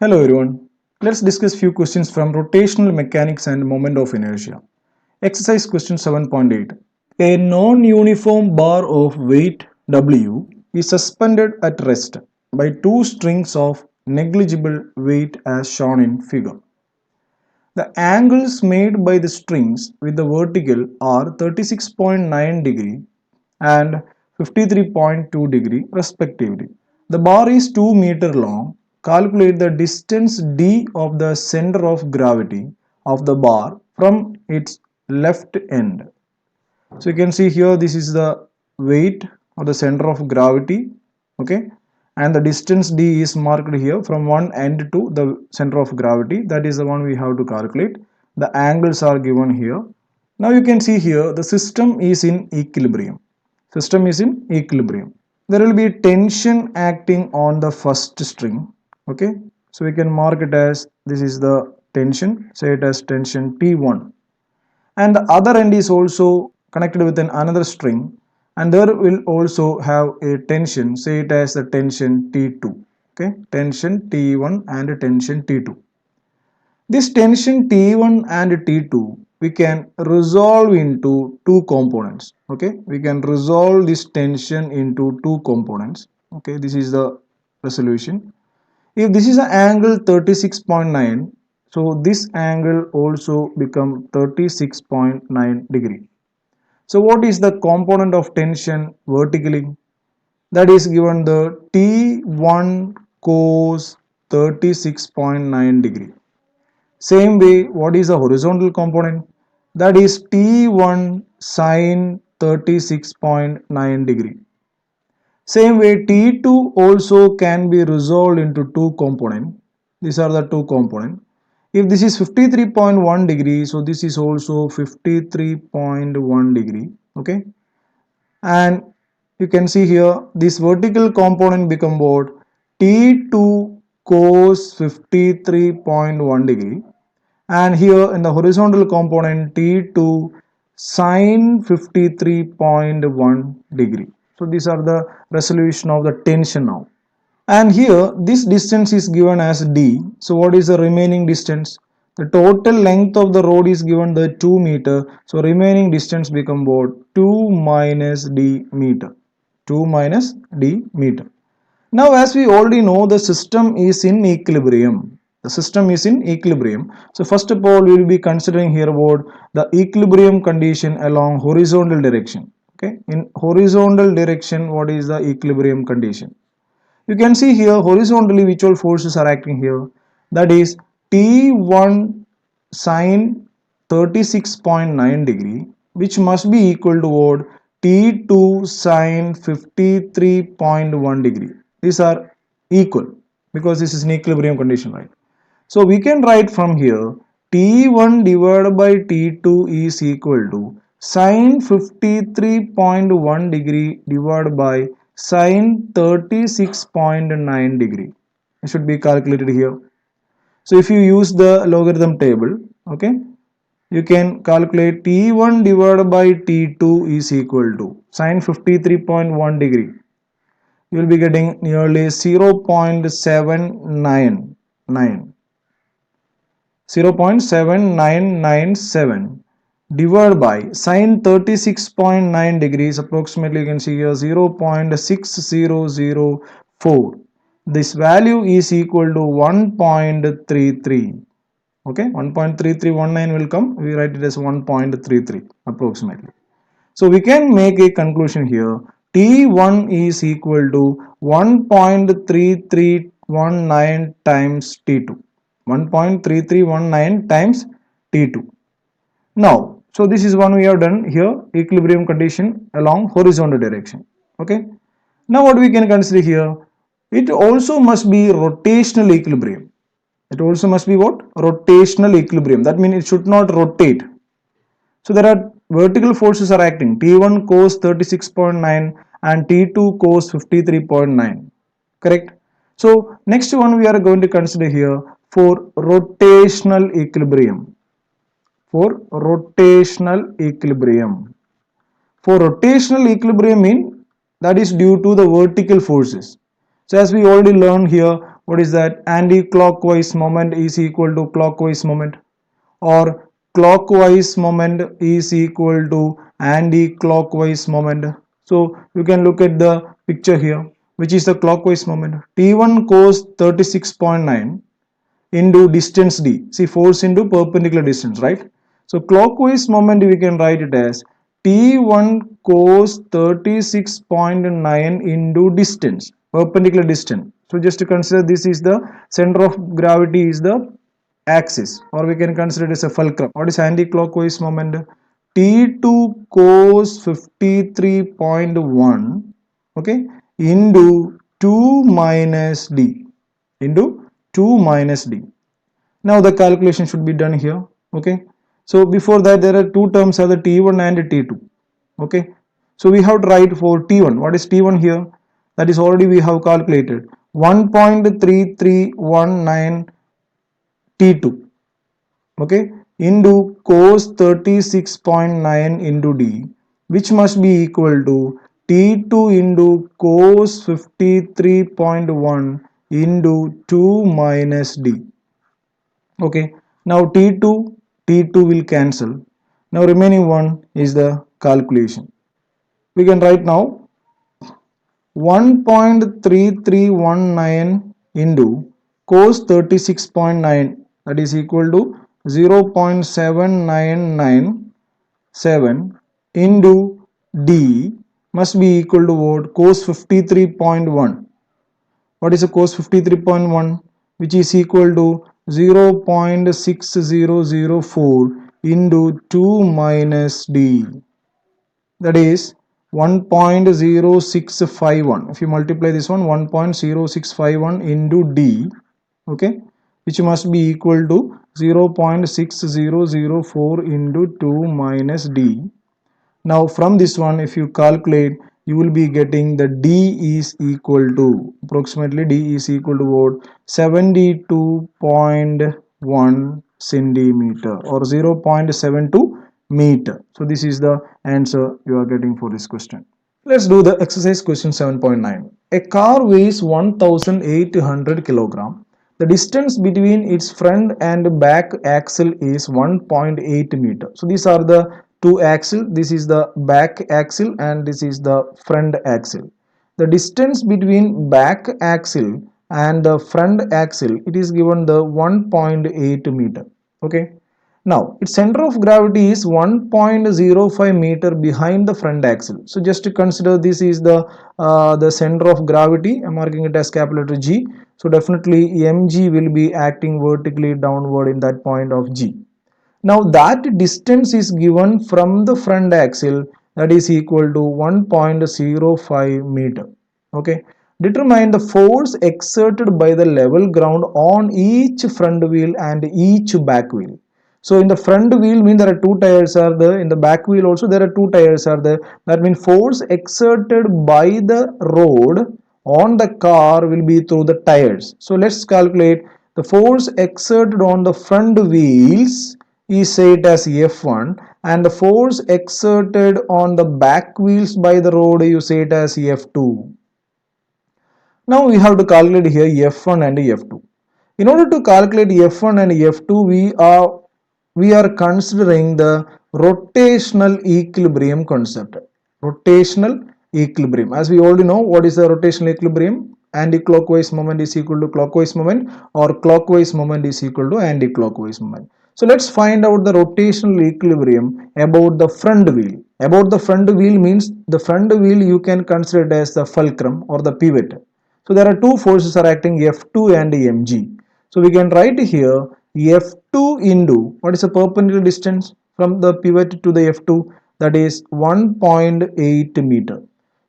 Hello everyone. Let's discuss few questions from rotational mechanics and moment of inertia. Exercise question 7.8. A non-uniform bar of weight W is suspended at rest by two strings of negligible weight as shown in figure. The angles made by the strings with the vertical are 36.9 degree and 53.2 degree respectively. The bar is 2 meter long. Calculate the distance d of the center of gravity of the bar from its left end. So you can see here this is the weight or the center of gravity, okay, and the distance d is marked here from one end to the center of gravity. That is the one we have to calculate. The angles are given here. Now you can see here the system is in equilibrium. System is in equilibrium. There will be tension acting on the first string, okay, so we can mark it as this is the tension, say it as tension T1, and the other end is also connected with another string, and there will also have a tension, say it as the tension T2, okay, tension T1 and tension T2. This tension T1 and T2 we can resolve into two components, okay, we can resolve this tension into two components, okay, this is the resolution. If this is an angle 36.9, so this angle also become 36.9 degree. So what is the component of tension vertically? That is given the T1 cos 36.9 degree. Same way, what is the horizontal component? That is T1 sin 36.9 degree. Same way, T2 also can be resolved into two components. These are the two components. If this is 53.1 degree, so this is also 53.1 degree, okay. And you can see here this vertical component become what? T2 cos 53.1 degree, and here in the horizontal component T2 sin 53.1 degree. So these are the resolution of the tension now. And here this distance is given as d. So what is the remaining distance? The total length of the road is given the 2 meter. So remaining distance become what? 2 minus d meter. 2 minus d meter. Now as we already know, the system is in equilibrium. The system is in equilibrium. So first of all we will be considering here about the equilibrium condition along horizontal direction. Okay, in horizontal direction what is the equilibrium condition? You can see here horizontally which all forces are acting here. That is T1 sin 36.9 degree, which must be equal to what? T2 sin 53.1 degree. These are equal because this is an equilibrium condition, right? So we can write from here T1 divided by T2 is equal to sin 53.1 degree divided by sin 36.9 degree. It should be calculated here. So if you use the logarithm table, okay, you can calculate T1 divided by T2 is equal to sin 53.1 degree. You will be getting nearly 0.797 divided by sin 36.9 degrees, approximately you can see here 0.6004. This value is equal to 1.33. Okay, 1.3319 will come, we write it as 1.33 approximately. So we can make a conclusion here. T1 is equal to 1.3319 times T2. 1.3319 times T2. Now, so this is one we have done here, equilibrium condition along horizontal direction. Okay. Now what we can consider here, it also must be rotational equilibrium. It also must be what? Rotational equilibrium. That means it should not rotate. So there are vertical forces are acting. T1 cos 36.9 and T2 cos 53.9. Correct? So next one we are going to consider here for rotational equilibrium. For rotational equilibrium. For rotational equilibrium mean that is due to the vertical forces. So as we already learned here, What is that? Anti-clockwise moment is equal to clockwise moment, or clockwise moment is equal to anti-clockwise moment. So you can look at the picture here, which is the clockwise moment. T1 cos 36.9 into distance d. See, force into perpendicular distance, right? So clockwise moment we can write it as T1 cos 36.9 into distance, perpendicular distance. So just to consider, this is the center of gravity is the axis, or we can consider it as a fulcrum. What is anti-clockwise moment? T2 cos 53.1, okay, into 2 minus d, into 2 minus d. Now the calculation should be done here, okay. So before that, there are two terms are the T1 and T2, okay. So we have to write for T1. What is T1 here? That is already we have calculated 1.3319 T2, okay, into cos 36.9 into d, which must be equal to T2 into cos 53.1 into 2 minus d. Okay, now T2 will cancel. Now remaining one is the calculation. We can write now 1.3319 into cos 36.9, that is equal to 0.7997 into d must be equal to what? Cos 53.1. What is a cos 53.1? Which is equal to 0.6004 into 2 minus d, that is 1.0651. If you multiply this one, 1.0651 into d, okay, which must be equal to 0.6004 into 2 minus d. Now from this one, if you calculate, you will be getting the d is equal to approximately d is equal to what? 72.1 centimeter, or 0.72 meter. So this is the answer you are getting for this question. Let's do the exercise question 7.9. A car weighs 1800 kilogram. The distance between its front and back axle is 1.8 meter. So these are the two axles. This is the back axle and this is the front axle. The distance between back axle and the front axle, it is given the 1.8 meter. Okay. Now its center of gravity is 1.05 meter behind the front axle. So just to consider, this is the center of gravity. I'm marking it as capital letter G. So definitely mg will be acting vertically downward in that point of G. Now that distance is given from the front axle, that is equal to 1.05 meter. Okay. Determine the force exerted by the level ground on each front wheel and each back wheel. So in the front wheel mean there are two tires are there. In the back wheel also there are two tires are there. That means force exerted by the road on the car will be through the tires. So let's calculate the force exerted on the front wheels is said as F1, and the force exerted on the back wheels by the road you say it as F2. Now we have to calculate here F1 and F2. In order to calculate F1 and F2, we are considering the rotational equilibrium concept. Rotational equilibrium. As we already know, what is the rotational equilibrium? Anti-clockwise moment is equal to clockwise moment, or clockwise moment is equal to anti-clockwise moment. So let's find out the rotational equilibrium about the front wheel. About the front wheel means the front wheel you can consider it as the fulcrum or the pivot. So there are two forces are acting, F2 and mg. So we can write here F2 into, what is the perpendicular distance from the pivot to the F2? That is 1.8 meter,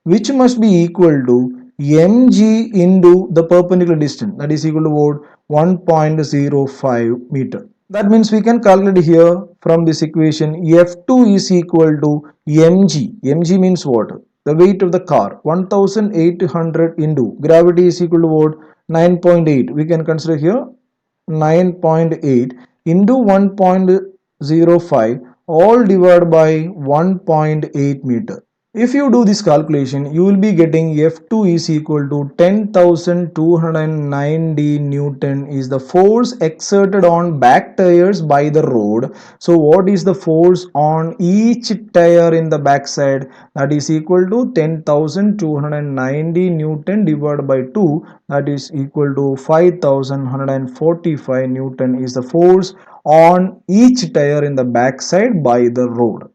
which must be equal to mg into the perpendicular distance, that is equal to what? 1.05 meter. That means we can calculate here from this equation F2 is equal to mg. Mg means what? The weight of the car, 1800 into gravity is equal to what? 9.8. We can consider here 9.8 into 1.05 all divided by 1.8 meter. If you do this calculation, you will be getting F2 is equal to 10,290 Newton is the force exerted on back tires by the road. So what is the force on each tire in the back side? That is equal to 10,290 Newton divided by 2, that is equal to 5,145 Newton is the force on each tire in the back side by the road.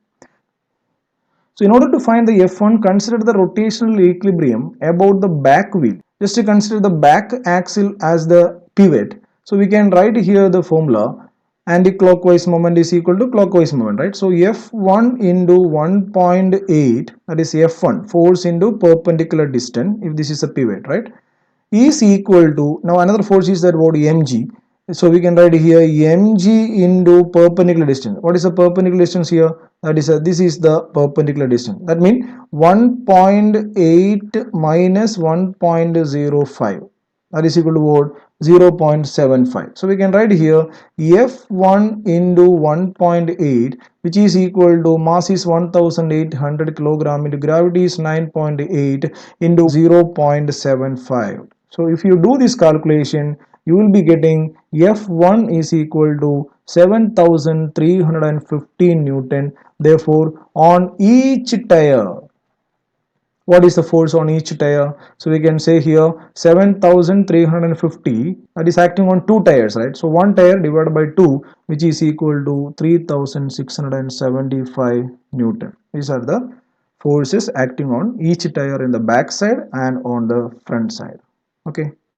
So in order to find the F1, consider the rotational equilibrium about the back wheel. Just to consider the back axle as the pivot. So we can write here the formula, anti-clockwise moment is equal to clockwise moment, right? So F1 into 1.8, that is F1, force into perpendicular distance, if this is a pivot, right, is equal to, now another force is that what, mg. So we can write here mg into perpendicular distance. What is the perpendicular distance here? That is this is the perpendicular distance. That means 1.8 minus 1.05, that is equal to what, 0.75. So we can write here F1 into 1.8, which is equal to mass is 1800 kilogram into gravity is 9.8 into 0.75. So if you do this calculation, you will be getting F1 is equal to 7,315 Newton. Therefore, on each tire, what is the force on each tire? So we can say here 7,350, that is acting on two tires, right? So one tire divided by 2, which is equal to 3,675 Newton. These are the forces acting on each tire in the back side and on the front side. Okay.